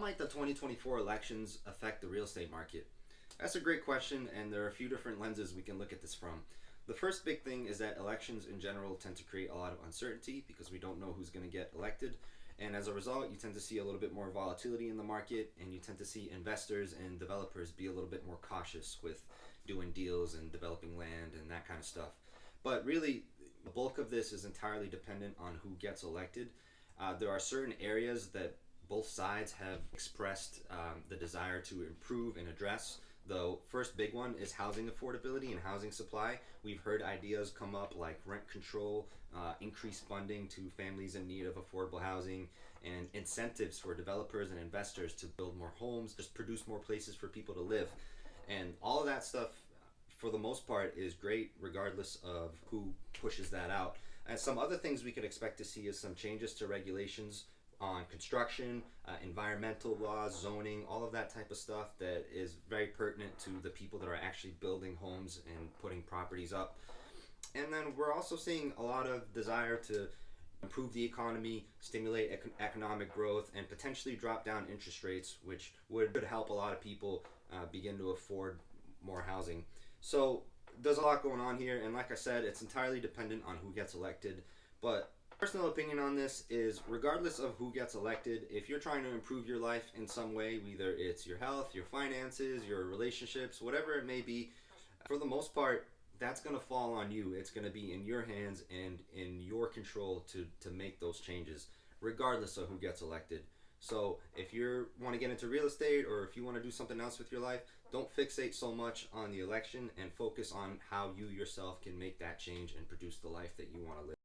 might the 2024 elections affect the real estate market? That's a great question, and there are a few different lenses we can look at this from. The first big thing is that elections in general tend to create a lot of uncertainty because we don't know who's going to get elected. And as a result, you tend to see a little bit more volatility in the market, and you tend to see investors and developers be a little bit more cautious with doing deals and developing land and that kind of stuff. But really, the bulk of this is entirely dependent on who gets elected. There are certain areas that both sides have expressed the desire to improve and address. The first big one is housing affordability and housing supply. We've heard ideas come up like rent control, increased funding to families in need of affordable housing, and incentives for developers and investors to build more homes, just produce more places for people to live. And all of that stuff, for the most part, is great regardless of who pushes that out. And some other things we could expect to see is some changes to regulations on construction, environmental laws, zoning, all of that type of stuff that is very pertinent to the people that are actually building homes and putting properties up. And then we're also seeing a lot of desire to improve the economy, stimulate economic growth, and potentially drop down interest rates, which would help a lot of people begin to afford more housing. So there's a lot going on here, and like I said, it's entirely dependent on who gets elected. But personal opinion on this is, regardless of who gets elected, if you're trying to improve your life in some way, whether it's your health, your finances, your relationships, whatever it may be, for the most part, that's going to fall on you. It's going to be in your hands and in your control to make those changes, regardless of who gets elected. So if you want to get into real estate, or if you want to do something else with your life, don't fixate so much on the election and focus on how you yourself can make that change and produce the life that you want to live.